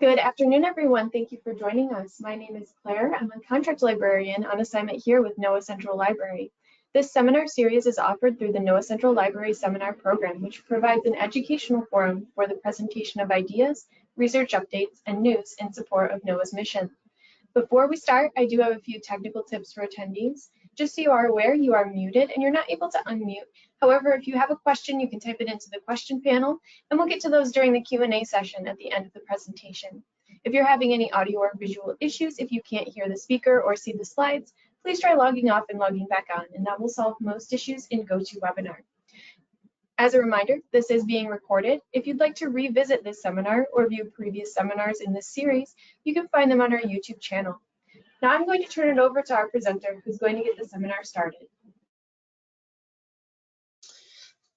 Good afternoon, everyone. Thank you for joining us. My name is Claire. I'm a contract librarian on assignment here with NOAA Central Library. This seminar series is offered through the NOAA Central Library Seminar Program, which provides an educational forum for the presentation of ideas, research updates, and news in support of NOAA's mission. Before we start, I do have a few technical tips for attendees. Just so you are aware, you are muted and you're not able to unmute. However, if you have a question, you can type it into the question panel, and we'll get to those during the Q&A session at the end of the presentation. If you're having any audio or visual issues, if you can't hear the speaker or see the slides, please try logging off and logging back on, and that will solve most issues in GoToWebinar. As a reminder, this is being recorded. If you'd like to revisit this seminar or view previous seminars in this series, you can find them on our YouTube channel. Now I'm going to turn it over to our presenter, who's going to get the seminar started.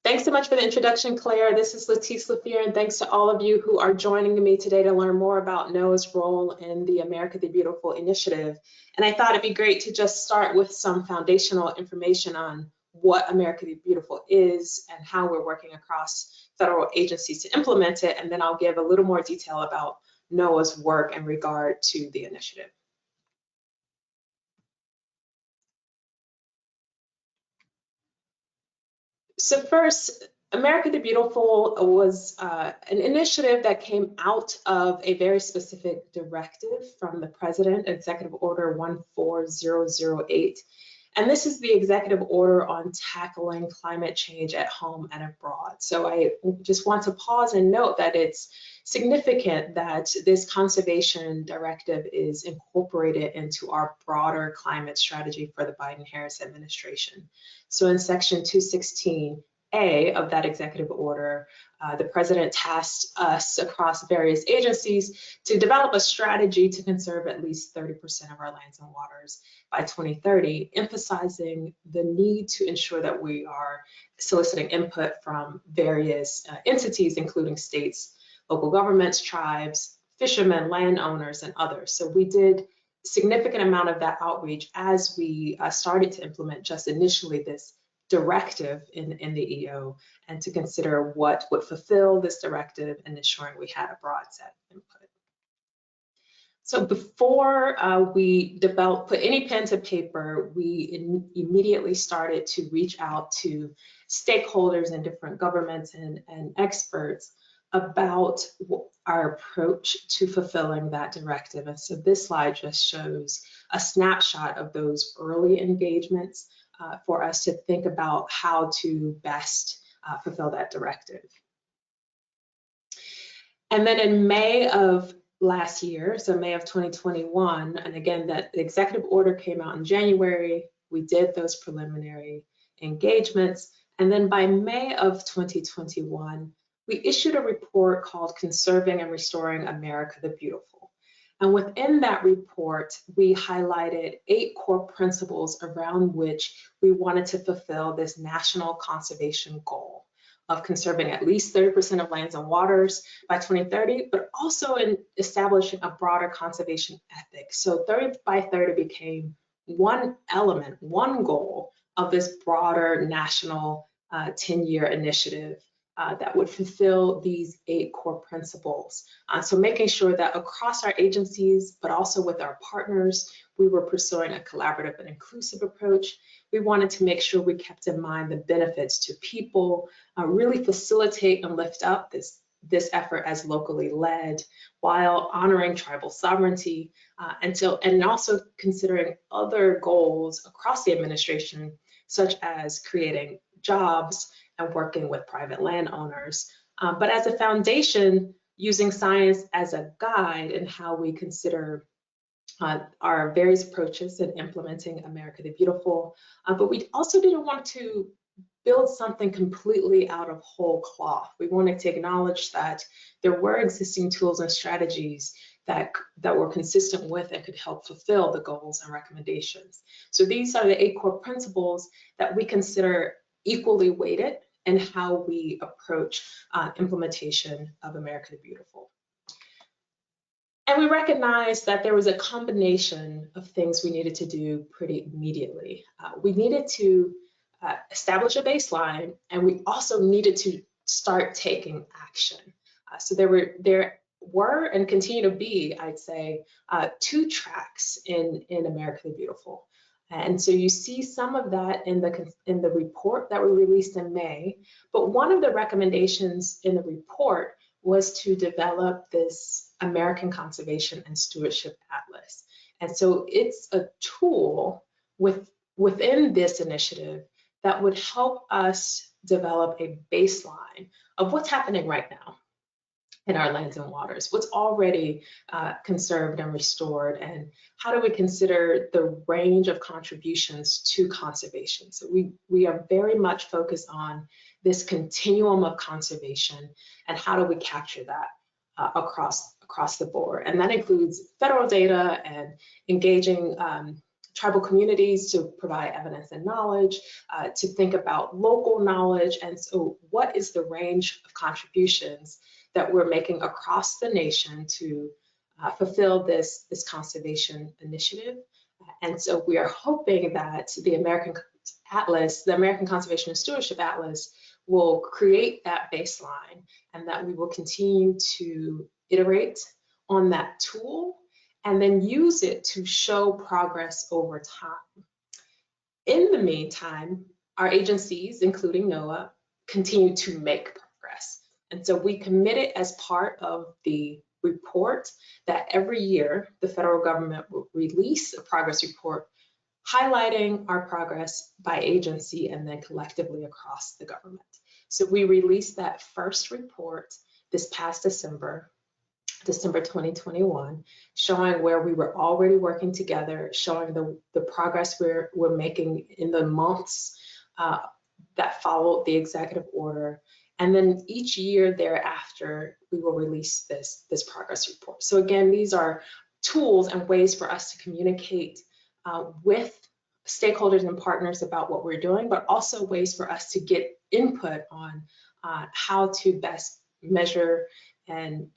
Thanks so much for the introduction, Claire. This is Letise, LaFeir, and thanks to all of you who are joining me today to learn more about NOAA's role in the America the Beautiful initiative. And I thought it'd be great to just start with some foundational information on what America the Beautiful is and how we're working across federal agencies to implement it, and then I'll give a little more detail about NOAA's work in regard to the initiative. So first, America the Beautiful was an initiative that came out of a very specific directive from the President, Executive Order 14008. And this is the executive order on tackling climate change at home and abroad. So I just want to pause and note that it's significant that this conservation directive is incorporated into our broader climate strategy for the Biden-Harris administration. So in section 216A of that executive order, the president tasked us across various agencies to develop a strategy to conserve at least 30% of our lands and waters by 2030, emphasizing the need to ensure that we are soliciting input from various entities, including states, local governments, tribes, fishermen, landowners, and others. So we did significant amount of that outreach as we started to implement just initially this directive in the EO, and to consider what would fulfill this directive and ensuring we had a broad set input. So before we put any pen to paper, we immediately started to reach out to stakeholders and different governments and experts about our approach to fulfilling that directive. And so this slide just shows a snapshot of those early engagements for us to think about how to best fulfill that directive. And then in May of last year, so May of 2021, and again, that executive order came out in January, we did those preliminary engagements. And then by May of 2021, we issued a report called Conserving and Restoring America the Beautiful. And within that report, we highlighted 8 core principles around which we wanted to fulfill this national conservation goal of conserving at least 30% of lands and waters by 2030, but also in establishing a broader conservation ethic. So 30 by 30 became one element, one goal of this broader national 10-year initiative that would fulfill these 8 core principles. So making sure that across our agencies, but also with our partners, we were pursuing a collaborative and inclusive approach. We wanted to make sure we kept in mind the benefits to people, really facilitate and lift up this effort as locally led, while honoring tribal sovereignty, and also considering other goals across the administration, such as creating jobs and working with private landowners. But as a foundation, using science as a guide in how we consider our various approaches in implementing America the Beautiful. But we also didn't want to build something completely out of whole cloth. We wanted to acknowledge that there were existing tools and strategies that were consistent with and could help fulfill the goals and recommendations. So these are the 8 core principles that we consider equally weighted in how we approach implementation of America the Beautiful. And we recognized that there was a combination of things we needed to do pretty immediately. We needed to establish a baseline, and we also needed to start taking action. So there were and continue to be, I'd say, two tracks in America the Beautiful. And so you see some of that in the report that we released in May. But one of the recommendations in the report was to develop this American Conservation and Stewardship Atlas. And so it's a tool within this initiative that would help us develop a baseline of what's happening right now in our lands and waters, what's already conserved and restored, and how do we consider the range of contributions to conservation. So we are very much focused on this continuum of conservation and how do we capture that across the board. And that includes federal data and engaging tribal communities to provide evidence and knowledge, to think about local knowledge. And so what is the range of contributions that we're making across the nation to fulfill this conservation initiative? And so we are hoping that the American Atlas, the American Conservation and Stewardship Atlas, will create that baseline, and that we will continue to iterate on that tool and then use it to show progress over time. In the meantime, our agencies, including NOAA, continue to make progress. And so we committed as part of the report that every year the federal government will release a progress report highlighting our progress by agency and then collectively across the government. So we released that first report this past December 2021, showing where we were already working together, showing the progress we're making in the months that followed the executive order. And then each year thereafter, we will release this progress report. So again, these are tools and ways for us to communicate with stakeholders and partners about what we're doing, but also ways for us to get input on how to best measure and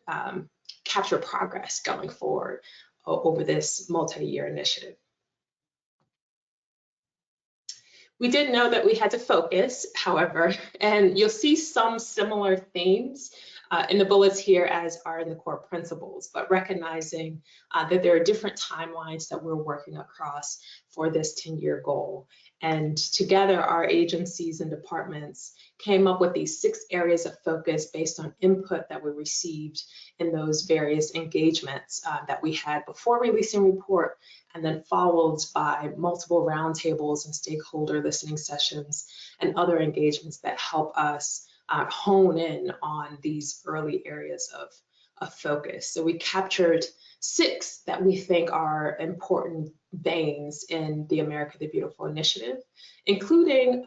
capture progress going forward over this multi-year initiative. We did know that we had to focus, however, and you'll see some similar themes in the bullets here as are in the core principles, but recognizing that there are different timelines that we're working across for this 10-year goal. And together, our agencies and departments came up with these 6 areas of focus based on input that we received in those various engagements that we had before releasing report, and then followed by multiple roundtables and stakeholder listening sessions and other engagements that help us hone in on these early areas of focus. So we captured 6 that we think are important veins in the America the Beautiful initiative, including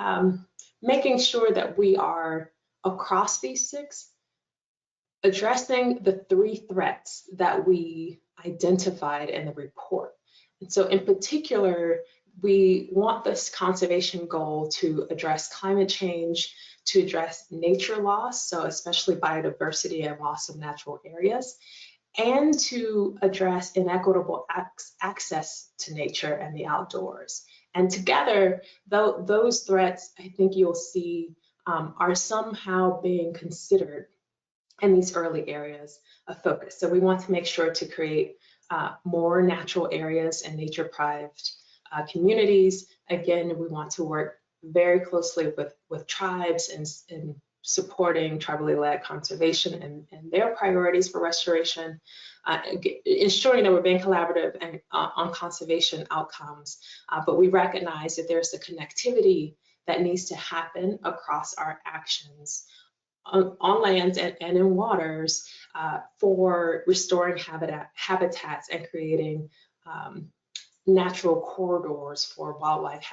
making sure that we are across these 6 addressing the 3 threats that we identified in the report. And so in particular, we want this conservation goal to address climate change, to address nature loss, so especially biodiversity and loss of natural areas, and to address inequitable access to nature and the outdoors. And together, those threats, I think you'll see, are somehow being considered in these early areas of focus. So we want to make sure to create more natural areas and nature-deprived communities. Again, we want to work very closely with tribes and supporting tribally led conservation and their priorities for restoration, ensuring that we're being collaborative and on conservation outcomes. But we recognize that there's a connectivity that needs to happen across our actions on lands and in waters for restoring habitats and creating natural corridors for wildlife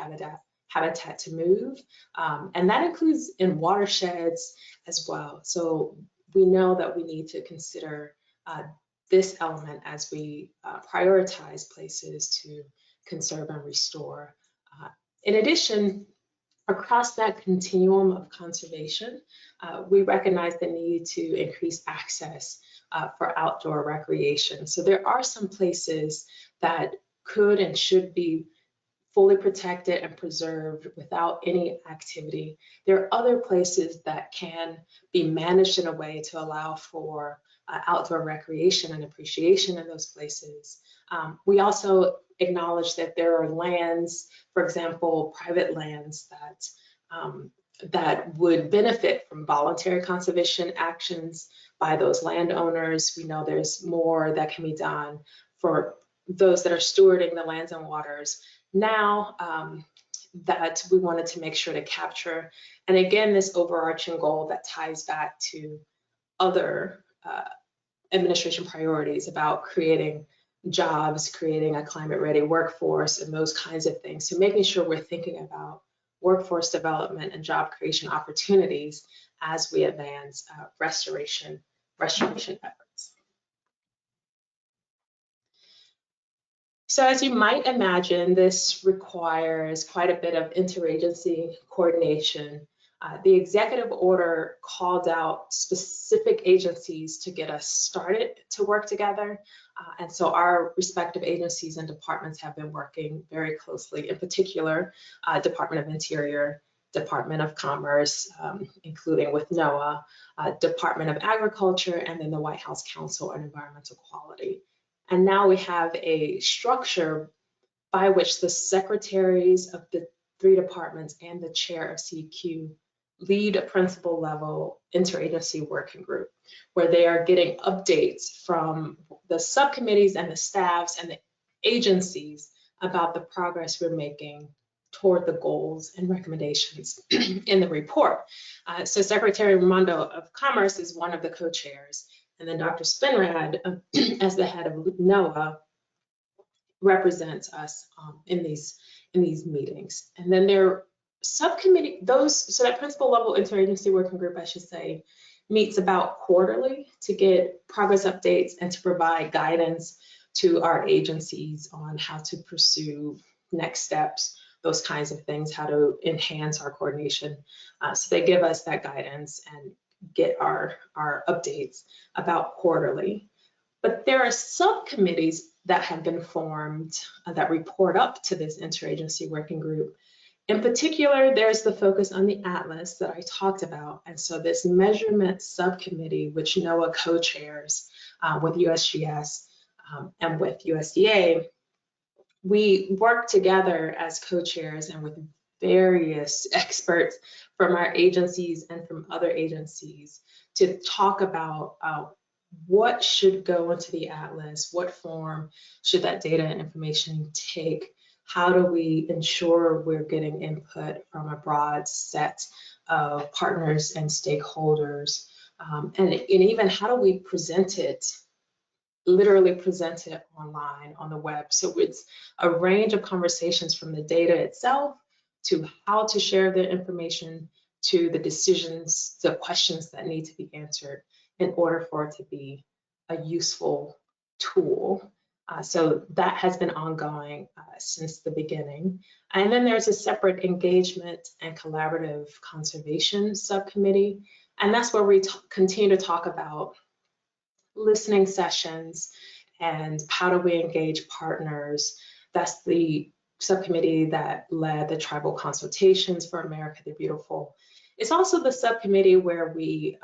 habitat to move. And that includes in watersheds as well. So we know that we need to consider this element as we prioritize places to conserve and restore. In addition, across that continuum of conservation, we recognize the need to increase access for outdoor recreation. So there are some places that could and should be fully protected and preserved without any activity. There are other places that can be managed in a way to allow for outdoor recreation and appreciation in those places. We also acknowledge that there are lands, for example, private lands that would benefit from voluntary conservation actions by those landowners. We know there's more that can be done for those that are stewarding the lands and waters now, that we wanted to make sure to capture. And again, this overarching goal that ties back to other administration priorities about creating jobs, creating a climate-ready workforce, and those kinds of things. So making sure we're thinking about workforce development and job creation opportunities as we advance restoration efforts. So as you might imagine, this requires quite a bit of interagency coordination. The executive order called out specific agencies to get us started to work together. And so our respective agencies and departments have been working very closely, in particular, Department of Interior, Department of Commerce, including with NOAA, Department of Agriculture, and then the White House Council on Environmental Quality. And now we have a structure by which the secretaries of the 3 departments and the chair of CQ lead a principal level interagency working group, where they are getting updates from the subcommittees and the staffs and the agencies about the progress we're making toward the goals and recommendations in the report. So Secretary Raimondo of Commerce is one of the co-chairs, and then Dr. Spinrad, as the head of NOAA, represents us in these meetings. And then there subcommittee, so that principal level interagency working group, I should say, meets about quarterly to get progress updates and to provide guidance to our agencies on how to pursue next steps, those kinds of things, how to enhance our coordination. So they give us that guidance and get our updates about quarterly. But there are subcommittees that have been formed that report up to this interagency working group. In particular, there's the focus on the Atlas that I talked about. And so this measurement subcommittee, which NOAA co-chairs with USGS and with USDA, we work together as co-chairs and with various experts from our agencies and from other agencies to talk about what should go into the Atlas, what form should that data and information take, how do we ensure we're getting input from a broad set of partners and stakeholders, and even how do we present it, literally present it online on the web. So it's a range of conversations from the data itself to how to share the information to the decisions, the questions that need to be answered in order for it to be a useful tool. So that has been ongoing since the beginning. And then there's a separate engagement and collaborative conservation subcommittee. And that's where we continue to talk about listening sessions and how do we engage partners. That's the subcommittee that led the tribal consultations for America the Beautiful. It's also the subcommittee where we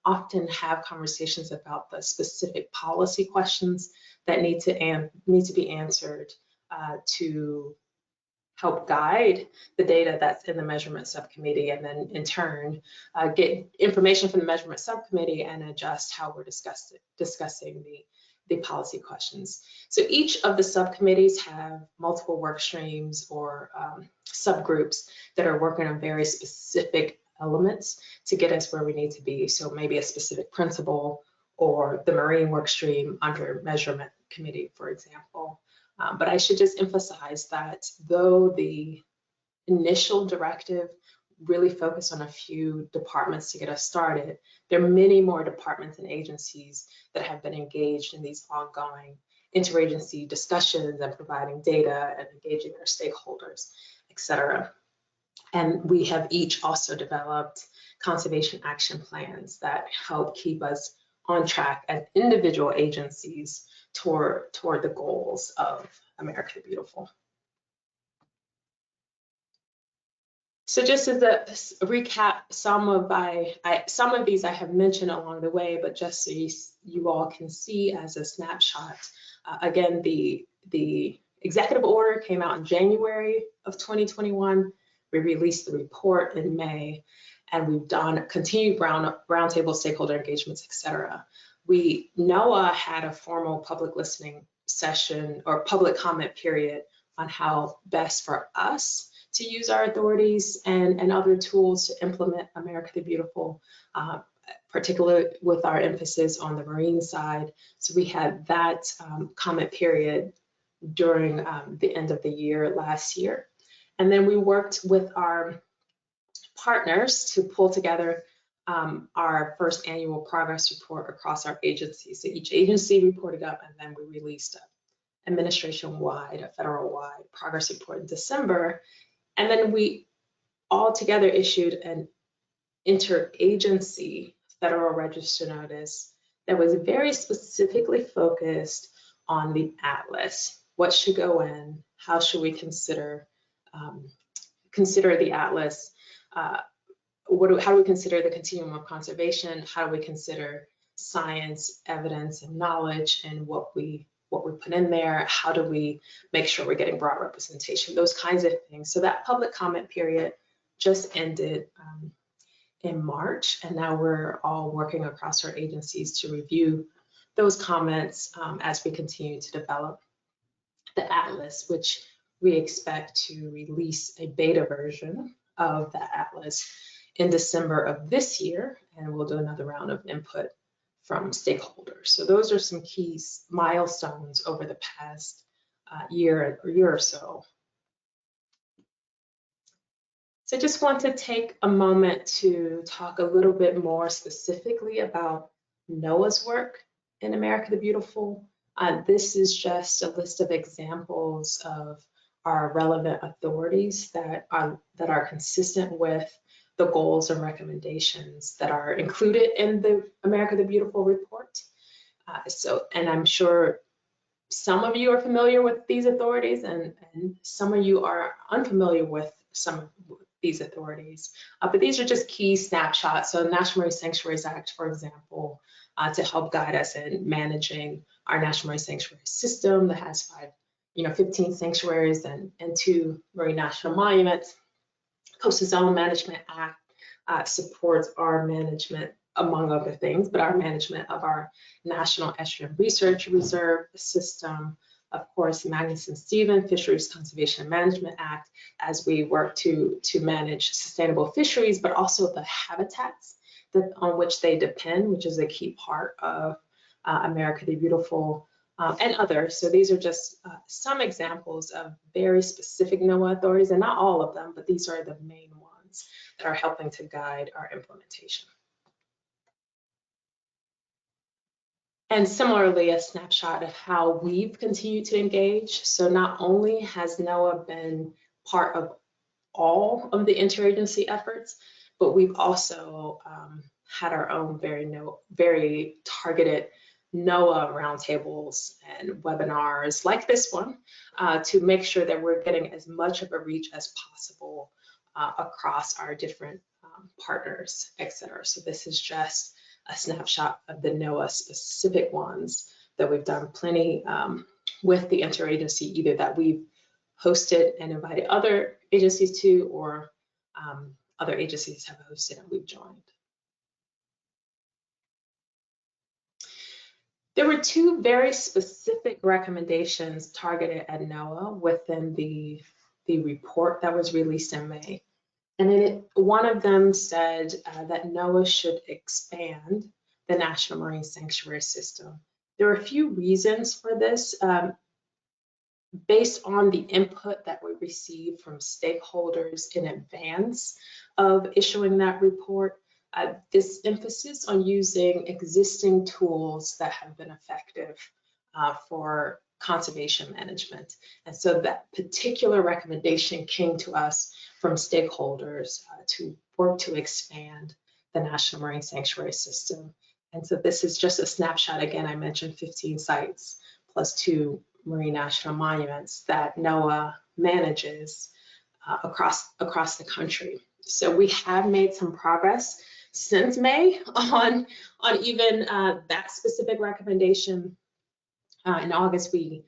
often have conversations about the specific policy questions that need to be answered to help guide the data that's in the measurement subcommittee, and then in turn get information from the measurement subcommittee and adjust how we're discussing the policy questions. So each of the subcommittees have multiple work streams or subgroups that are working on very specific elements to get us where we need to be. So maybe a specific principle or the marine work stream under measurement committee, for example. But I should just emphasize that though the initial directive really focused on a few departments to get us started, there are many more departments and agencies that have been engaged in these ongoing interagency discussions and providing data and engaging our stakeholders, et cetera. And we have each also developed conservation action plans that help keep us on track as individual agencies toward the goals of America the Beautiful. So just as a recap, some of these I have mentioned along the way, but just so you all can see as a snapshot. Again, the executive order came out in January of 2021. We released the report in May, and we've done continued roundtable stakeholder engagements, et cetera. NOAA had a formal public listening session or public comment period on how best for us to use our authorities and other tools to implement America the Beautiful, particularly with our emphasis on the marine side. So we had that comment period during the end of the year last year. And then we worked with our partners to pull together our first annual progress report across our agencies. So each agency reported up, and then we released an administration-wide, a federal-wide progress report in December. And then we all together issued an interagency Federal Register notice that was very specifically focused on the atlas. What should go in? How should we consider the atlas? How do we consider the continuum of conservation? How do we consider science, evidence, and knowledge, and what we put in there? How do we make sure we're getting broad representation? Those kinds of things. So that public comment period just ended in March, and now we're all working across our agencies to review those comments as we continue to develop the atlas, which we expect to release a beta version of the atlas in December of this year, and we'll do another round of input from stakeholders. So those are some key milestones over the past year or so. So I just want to take a moment to talk a little bit more specifically about NOAA's work in America the Beautiful. This is just a list of examples of our relevant authorities that are consistent with the goals and recommendations that are included in the America the Beautiful report. And I'm sure some of you are familiar with these authorities, and some of you are unfamiliar with some of these authorities. But these are just key snapshots. So the National Marine Sanctuaries Act, for example, to help guide us in managing our National Marine Sanctuary system that has 15 sanctuaries and 2 marine national monuments. Coastal Zone Management Act supports our management, among other things, but our management of our National Estuary Research Reserve system. Of course, Magnuson-Stevens Fisheries Conservation and Management Act, as we work to manage sustainable fisheries, but also the habitats on which they depend, which is a key part of America the Beautiful, and others. So these are just some examples of very specific NOAA authorities, and not all of them, but these are the main ones that are helping to guide our implementation. And similarly, a snapshot of how we've continued to engage. So not only has NOAA been part of all of the interagency efforts, but we've also had our own very targeted NOAA roundtables and webinars like this one to make sure that we're getting as much of a reach as possible across our different partners, et cetera. So this is just a snapshot of the NOAA specific ones that we've done plenty with the interagency, either that we've hosted and invited other agencies to, or other agencies have hosted and we've joined. There were 2 very specific recommendations targeted at NOAA within the report that was released in May. And one of them said that NOAA should expand the National Marine Sanctuary System. There are a few reasons for this. Based on the input that we received from stakeholders in advance of issuing that report, this emphasis on using existing tools that have been effective for conservation management. And so that particular recommendation came to us from stakeholders to work to expand the National Marine Sanctuary System. And so this is just a snapshot. Again, I mentioned 15 sites plus 2 marine national monuments that NOAA manages across the country. So we have made some progress since May on even that specific recommendation. In August, we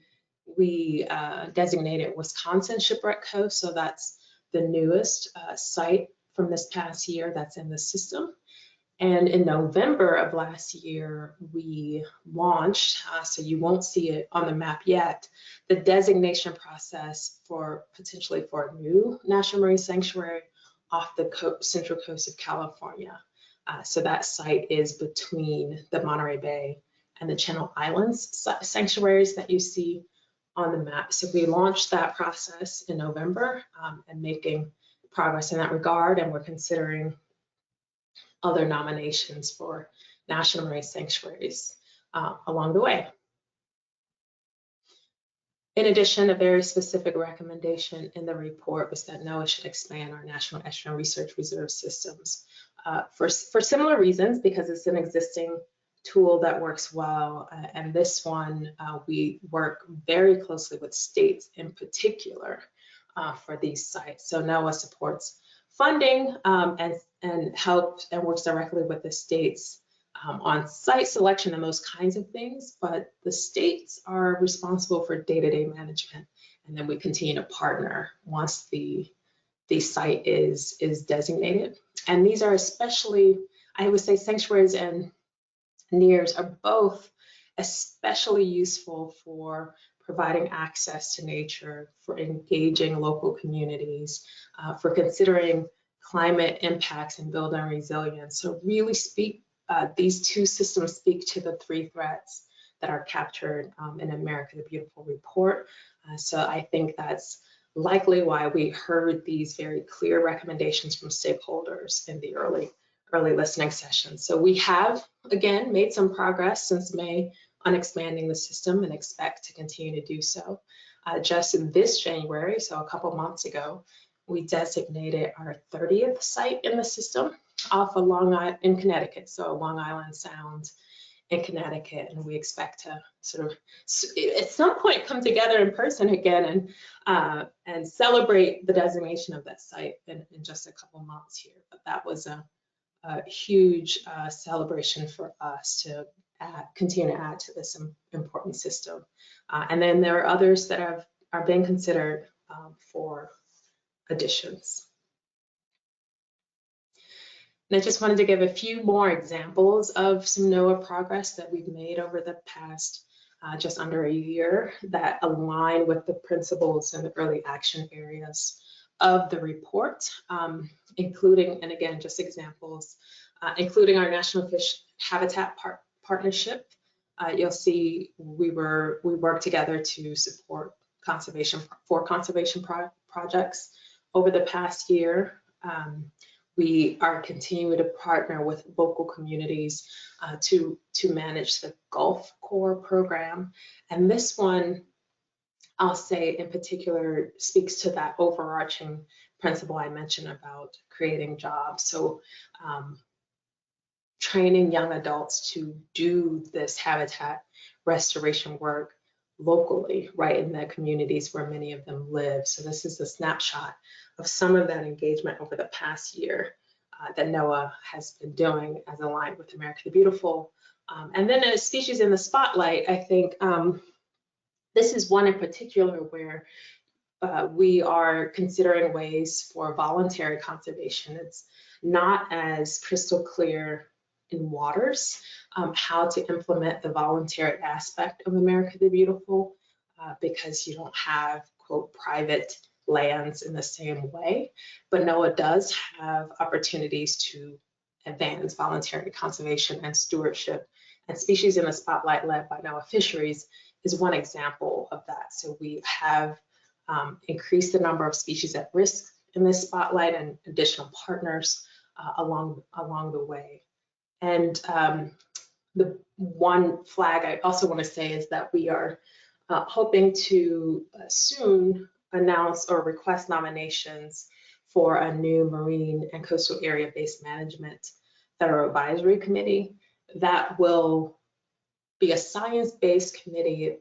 designated Wisconsin Shipwreck Coast, so that's the newest site from this past year that's in the system. And in November of last year, we launched, so you won't see it on the map yet, the designation process for potentially for a new National Marine Sanctuary off the central coast of California. So that site is between the Monterey Bay and the Channel Islands sanctuaries that you see on the map. So we launched that process in November and making progress in that regard, and we're considering other nominations for national marine sanctuaries along the way. In addition, a very specific recommendation in the report was that NOAA should expand our National Estuary Research Reserve systems for similar reasons, because it's an existing tool that works well. And this one, we work very closely with states in particular for these sites. So NOAA supports funding and helps and works directly with the states on site selection and those kinds of things, but the states are responsible for day-to-day management, and then we continue to partner once the site is designated. And these are especially, I would say, sanctuaries and NERs are both especially useful for providing access to nature, for engaging local communities, for considering climate impacts and building resilience. So really these two systems speak to the three threats that are captured in America the Beautiful report. So I think that's likely why we heard these very clear recommendations from stakeholders in the early listening sessions. So we have, again, made some progress since May on expanding the system and expect to continue to do so. Just in this January, so a couple months ago, we designated our 30th site in the system off of Long Island in Connecticut, so Long Island Sound in Connecticut, and we expect to sort of at some point come together in person again and celebrate the designation of that site in just a couple months here. But that was a huge celebration for us to continue to add to this important system. And then there are others that are being considered for additions. And I just wanted to give a few more examples of some NOAA progress that we've made over the past just under a year that align with the principles and the early action areas of the report, including, and again, just examples, including our National Fish Habitat Partnership. You'll see we worked together to support conservation projects over the past year. We are continuing to partner with local communities to manage the Gulf Corps program. And this one, I'll say in particular, speaks to that overarching principle I mentioned about creating jobs. So training young adults to do this habitat restoration work locally, right in the communities where many of them live. So this is a snapshot of some of that engagement over the past year that NOAA has been doing as aligned with America the Beautiful. And then as Species in the Spotlight, I think this is one in particular where we are considering ways for voluntary conservation. It's not as crystal clear in waters how to implement the voluntary aspect of America the Beautiful because you don't have, quote, private lands in the same way, but NOAA does have opportunities to advance voluntary conservation and stewardship, and Species in the Spotlight led by NOAA Fisheries is one example of that. So we have increased the number of species at risk in this spotlight and additional partners along the way. And the one flag I also want to say is that we are hoping to soon announce or request nominations for a new marine and coastal area-based management federal advisory committee that will be a science-based committee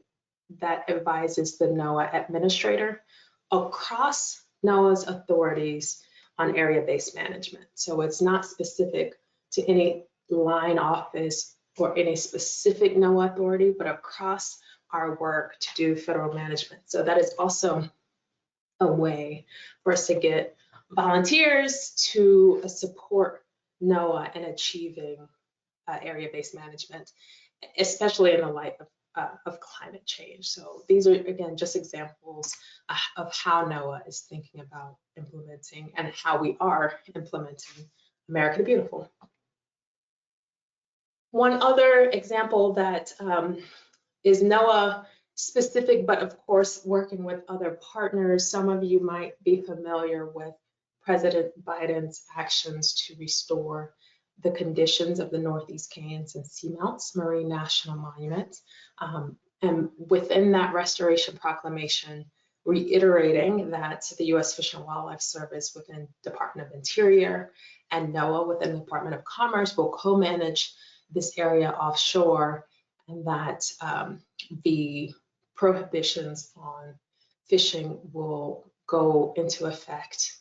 that advises the NOAA administrator across NOAA's authorities on area-based management. So it's not specific to any line office or any specific NOAA authority, but across our work to do federal management. So that is also a way for us to get volunteers to support NOAA in achieving area-based management, especially in the light of climate change. So these are, again, just examples of how NOAA is thinking about implementing and how we are implementing America the Beautiful. One other example that is NOAA specific, but of course working with other partners. Some of you might be familiar with President Biden's actions to restore the conditions of the Northeast Canyons and Seamounts Marine National Monument. And within that restoration proclamation, reiterating that the U.S. Fish and Wildlife Service within Department of Interior and NOAA within the Department of Commerce will co-manage this area offshore, and that the prohibitions on fishing will go into effect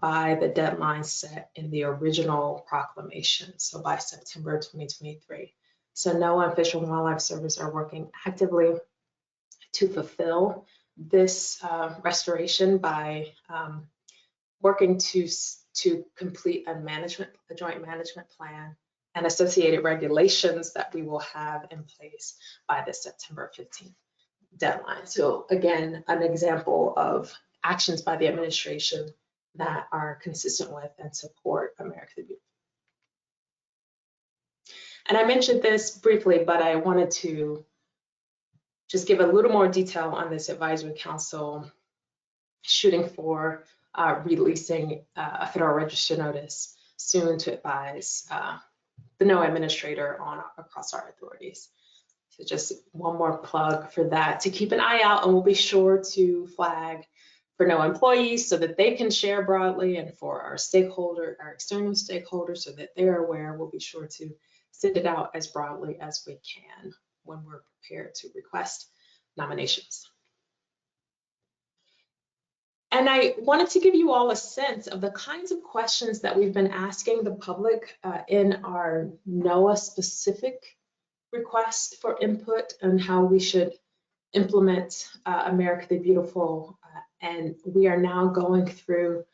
by the deadline set in the original proclamation, so by September 2023. So NOAA and Fish and Wildlife Service are working actively to fulfill this restoration by working to complete a joint management plan and associated regulations that we will have in place by the September 15th deadline. So again, an example of actions by the administration that are consistent with and support America the Beautiful. And I mentioned this briefly, but I wanted to just give a little more detail on this advisory council shooting for releasing a Federal Register notice soon to advise the NOAA administrator on across our authorities. So just one more plug for that, to keep an eye out, and we'll be sure to flag for NOAA employees so that they can share broadly, and for our external stakeholders so that they're aware. We'll be sure to send it out as broadly as we can when we're prepared to request nominations. And I wanted to give you all a sense of the kinds of questions that we've been asking the public in our NOAA specific request for input on how we should implement America the Beautiful. And we are now going through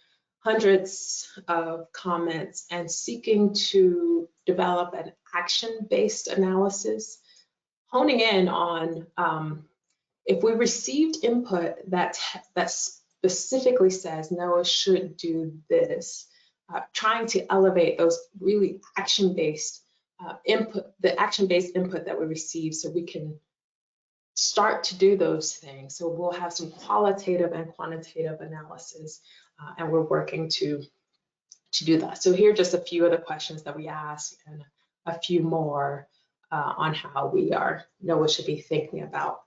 hundreds of comments and seeking to develop an action-based analysis, honing in on if we received input that specifically says NOAA should do this, trying to elevate those really action-based input, the action-based input that we receive, so we can start to do those things. So we'll have some qualitative and quantitative analysis, and we're working to do that. So here are just a few of the questions that we ask, and a few more on how NOAA should be thinking about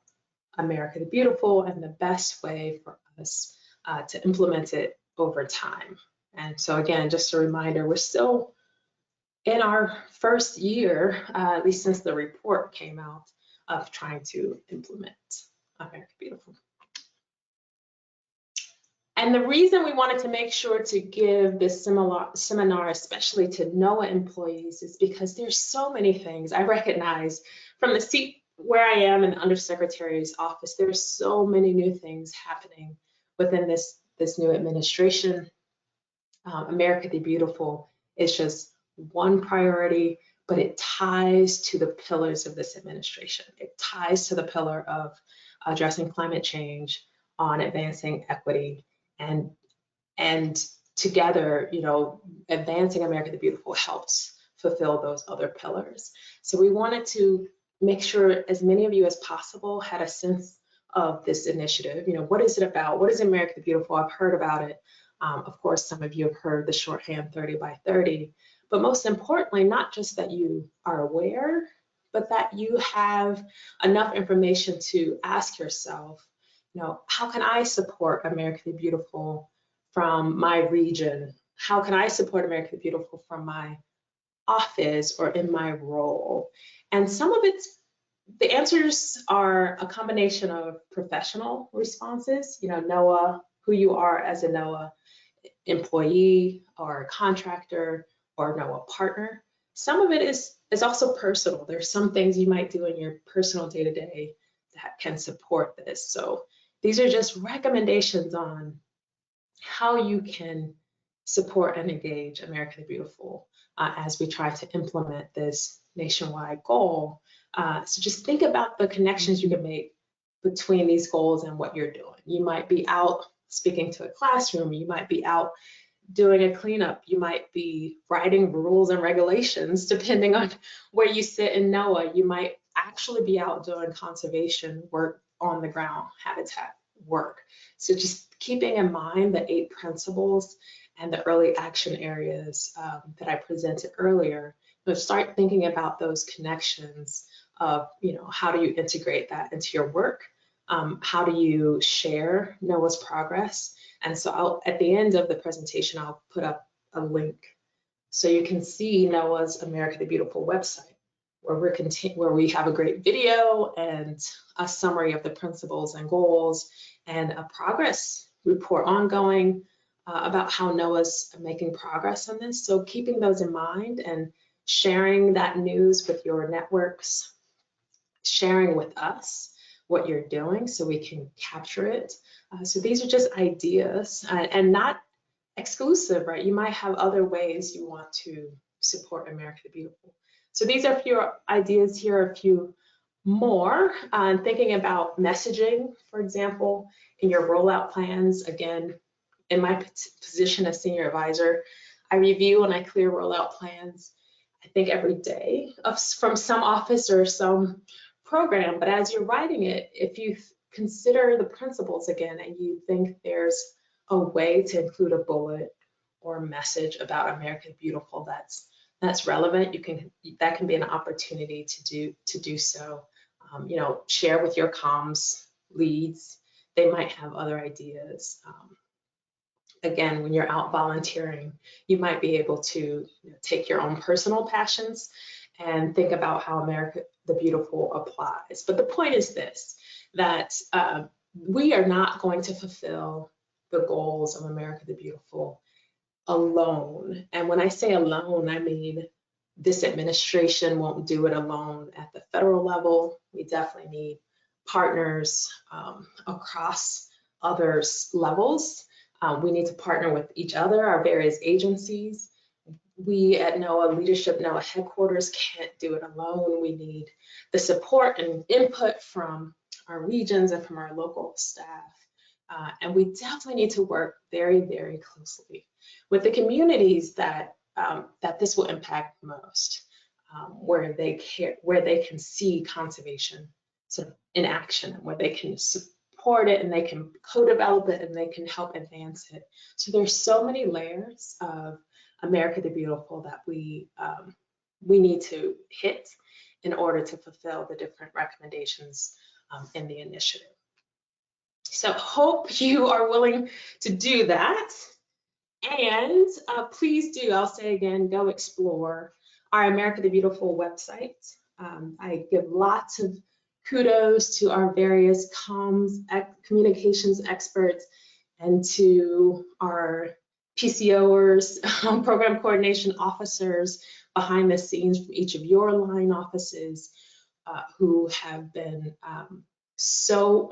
America the Beautiful and the best way for us to implement it over time. And so again, just a reminder, we're still in our first year, at least since the report came out, of trying to implement America Beautiful. And the reason we wanted to make sure to give this seminar, especially to NOAA employees, is because there's so many things I recognize from the seat where I am in the Undersecretary's office. There's so many new things happening within this new administration. America the Beautiful is just one priority, but it ties to the pillars of this administration. It ties to the pillar of addressing climate change, on advancing equity, and together, advancing America the Beautiful helps fulfill those other pillars. So we wanted to make sure as many of you as possible had a sense of this initiative. What is it about? What is America the Beautiful? I've heard about it. Of course, some of you have heard the shorthand 30 by 30. But most importantly, not just that you are aware, but that you have enough information to ask yourself, how can I support America the Beautiful from my region? How can I support America the Beautiful from my office or in my role? And some of the answers are a combination of professional responses, NOAA, who you are as a NOAA employee or a contractor or NOAA partner. Some of it is also personal. There's some things you might do in your personal day-to-day that can support this. So these are just recommendations on how you can support and engage America the Beautiful as we try to implement this nationwide goal. So just think about the connections you can make between these goals and what you're doing. You might be out speaking to a classroom, you might be out doing a cleanup, you might be writing rules and regulations depending on where you sit in NOAA. You might actually be out doing conservation work on the ground, habitat work. So just keeping in mind the 8 principles and the early action areas that I presented earlier, but start thinking about those connections of, how do you integrate that into your work? How do you share NOAA's progress? And so at the end of the presentation, I'll put up a link so you can see NOAA's America the Beautiful website, where we have a great video and a summary of the principles and goals and a progress report ongoing about how NOAA's making progress on this. So keeping those in mind and sharing that news with your networks, sharing with us what you're doing so we can capture it. So these are just ideas and not exclusive, right? You might have other ways you want to support America the Beautiful. So these are a few ideas. Here are a few more. Thinking about messaging, for example, in your rollout plans. Again, in my position as senior advisor, I review and I clear rollout plans, I think every day from some office or some program. But as you're writing it, if you consider the principles again and you think there's a way to include a bullet or a message about America the Beautiful that's relevant, that can be an opportunity to do so. Share with your comms leads. They might have other ideas. Again, when you're out volunteering, you might be able to take your own personal passions and think about how America the Beautiful applies. But the point is this, that we are not going to fulfill the goals of America the Beautiful alone. And when I say alone, I mean this administration won't do it alone at the federal level. We definitely need partners across other levels. We need to partner with each other, our various agencies. We at NOAA Leadership, NOAA Headquarters can't do it alone. We need the support and input from our regions and from our local staff. And we definitely need to work very, very closely with the communities that this will impact most, where they can see conservation sort of in action, and where they can support it and they can co-develop it and they can help advance it. So there's so many layers of America the Beautiful that we need to hit in order to fulfill the different recommendations in the initiative. So hope you are willing to do that. And please do, I'll say again, go explore our America the Beautiful website. I give lots of kudos to our various communications experts and to our PCOers, program coordination officers behind the scenes from each of your line offices who have been so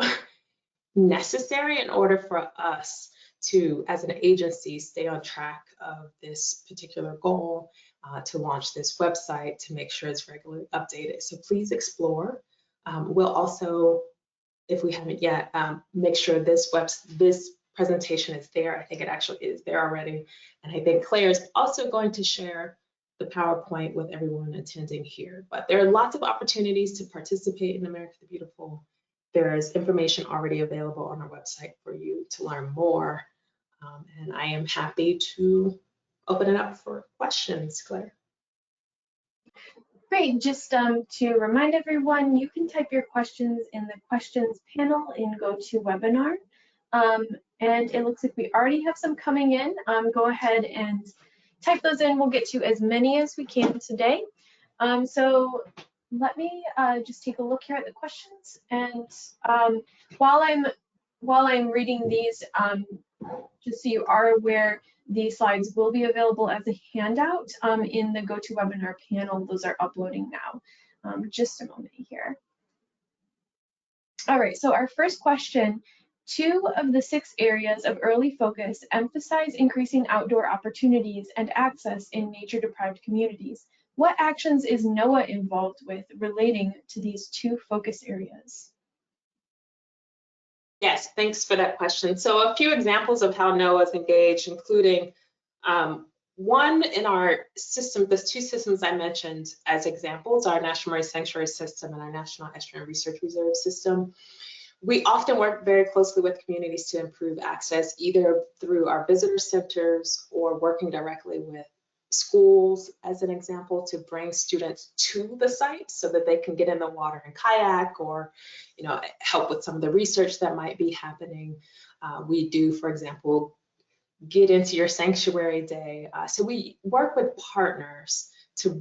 necessary in order for us to, as an agency, stay on track of this particular goal, to launch this website, to make sure it's regularly updated. So please explore. We'll also, if we haven't yet, make sure this presentation is there. I think it actually is there already. And I think Claire is also going to share the PowerPoint with everyone attending here. But there are lots of opportunities to participate in America the Beautiful. There is information already available on our website for you to learn more. And I am happy to open it up for questions, Claire. Great, just to remind everyone, you can type your questions in the questions panel in GoToWebinar. And it looks like we already have some coming in. Go ahead and type those in. We'll get to as many as we can today. So let me just take a look here at the questions. And while I'm reading these, Just so you are aware, these slides will be available as a handout in the GoToWebinar panel. Those are uploading now. Just a moment here. All right, so our first question, 2 of the 6 areas of early focus emphasize increasing outdoor opportunities and access in nature-deprived communities. What actions is NOAA involved with relating to these 2 focus areas? Yes, thanks for that question. So a few examples of how NOAA is engaged, including one in our system, the 2 systems I mentioned as examples, our National Marine Sanctuary System and our National Estuary Research Reserve System. We often work very closely with communities to improve access, either through our visitor centers or working directly with schools, as an example, to bring students to the site so that they can get in the water and kayak, or help with some of the research that might be happening. We do, for example, get into your sanctuary day. So we work with partners to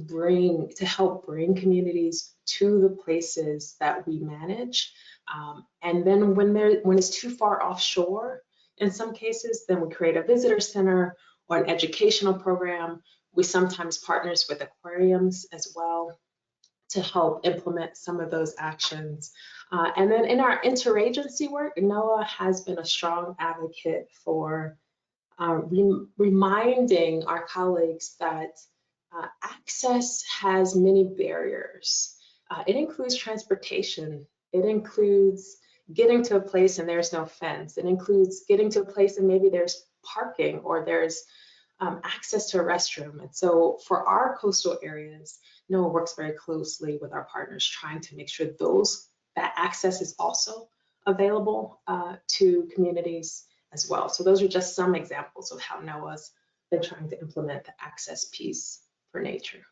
help bring communities to the places that we manage. And then when it's too far offshore, in some cases, then we create a visitor center or an educational program. We sometimes partners with aquariums as well to help implement some of those actions. And then in our interagency work, NOAA has been a strong advocate for reminding our colleagues that access has many barriers. It includes transportation. It includes getting to a place and there's no fence. It includes getting to a place and maybe there's parking or there's access to a restroom. And so for our coastal areas, NOAA works very closely with our partners, trying to make sure that access is also available to communities as well. So those are just some examples of how NOAA's been trying to implement the access piece for nature.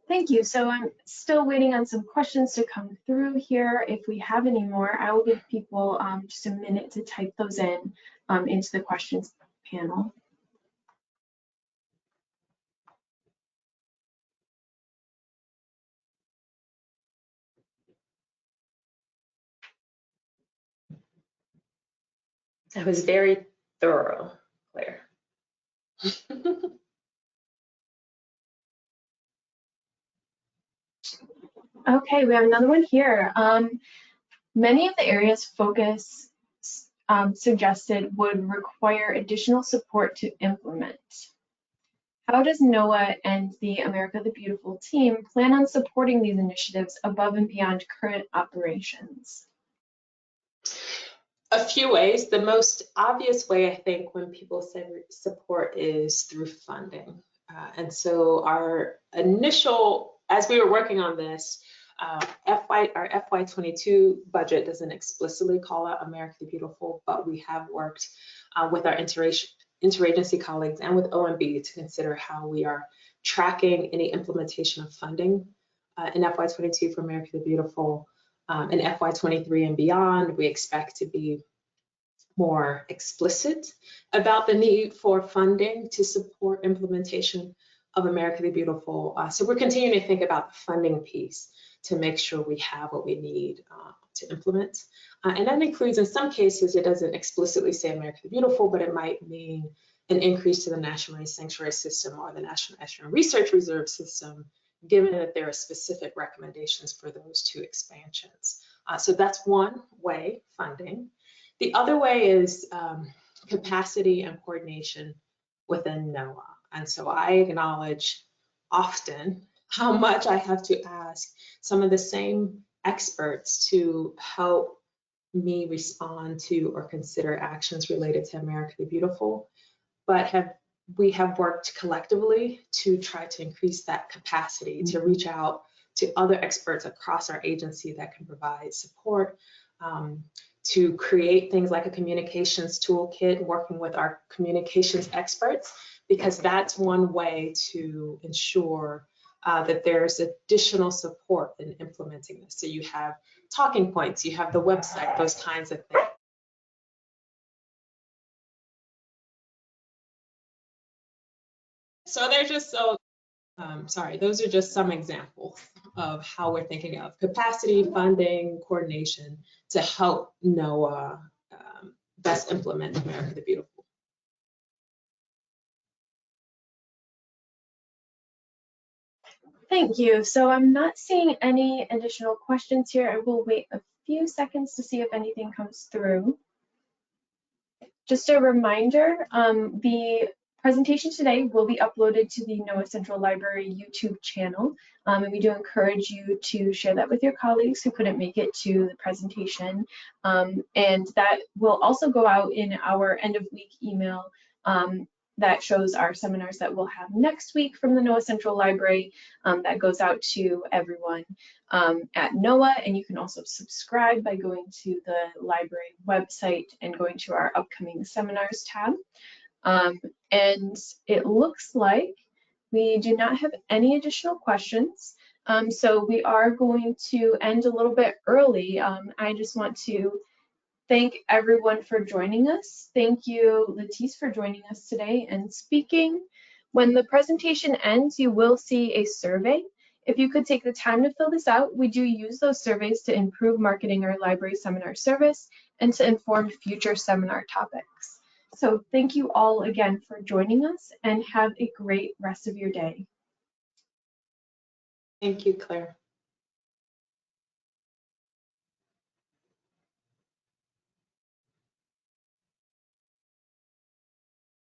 Thank you. So I'm still waiting on some questions to come through here. If we have any more, I will give people just a minute to type those in into the questions panel. That was very thorough, Claire. Okay, we have another one here. Many of the areas focus suggested would require additional support to implement. How does NOAA and the America the Beautiful team plan on supporting these initiatives above and beyond current operations? A few ways. The most obvious way, I think, when people say support is through funding. And so our initial, as we were working on this, our FY22 budget doesn't explicitly call out America the Beautiful, but we have worked with our interagency colleagues and with OMB to consider how we are tracking any implementation of funding in FY22 for America the Beautiful. In FY23 and beyond, we expect to be more explicit about the need for funding to support implementation of America the Beautiful. So we're continuing to think about the funding piece to make sure we have what we need to implement. And that includes, in some cases, it doesn't explicitly say America the Beautiful, but it might mean an increase to the National Marine Sanctuary System or the National Estuary Research Reserve System, given that there are specific recommendations for those 2 expansions. So that's one way, funding. The other way is capacity and coordination within NOAA. And so I acknowledge often how much I have to ask some of the same experts to help me respond to or consider actions related to America the Beautiful, but we have worked collectively to try to increase that capacity, to reach out to other experts across our agency that can provide support, to create things like a communications toolkit, working with our communications experts, because that's one way to ensure that there's additional support in implementing this. So you have talking points, you have the website, those kinds of things. So they're just so those are just some examples of how we're thinking of capacity, funding, coordination to help NOAA best implement America the Beautiful. Thank you. So I'm not seeing any additional questions here. I will wait a few seconds to see if anything comes through. Just a reminder, the presentation today will be uploaded to the NOAA Central Library YouTube channel, and we do encourage you to share that with your colleagues who couldn't make it to the presentation. And that will also go out in our end of week email that shows our seminars that we'll have next week from the NOAA Central Library. That goes out to everyone at NOAA, and you can also subscribe by going to the library website and going to our upcoming seminars tab. And it looks like we do not have any additional questions. So we are going to end a little bit early. I just want to thank everyone for joining us. Thank you, Letise, for joining us today and speaking. When the presentation ends, you will see a survey. If you could take the time to fill this out, we do use those surveys to improve marketing our library seminar service and to inform future seminar topics. So thank you all again for joining us and have a great rest of your day. Thank you, Claire.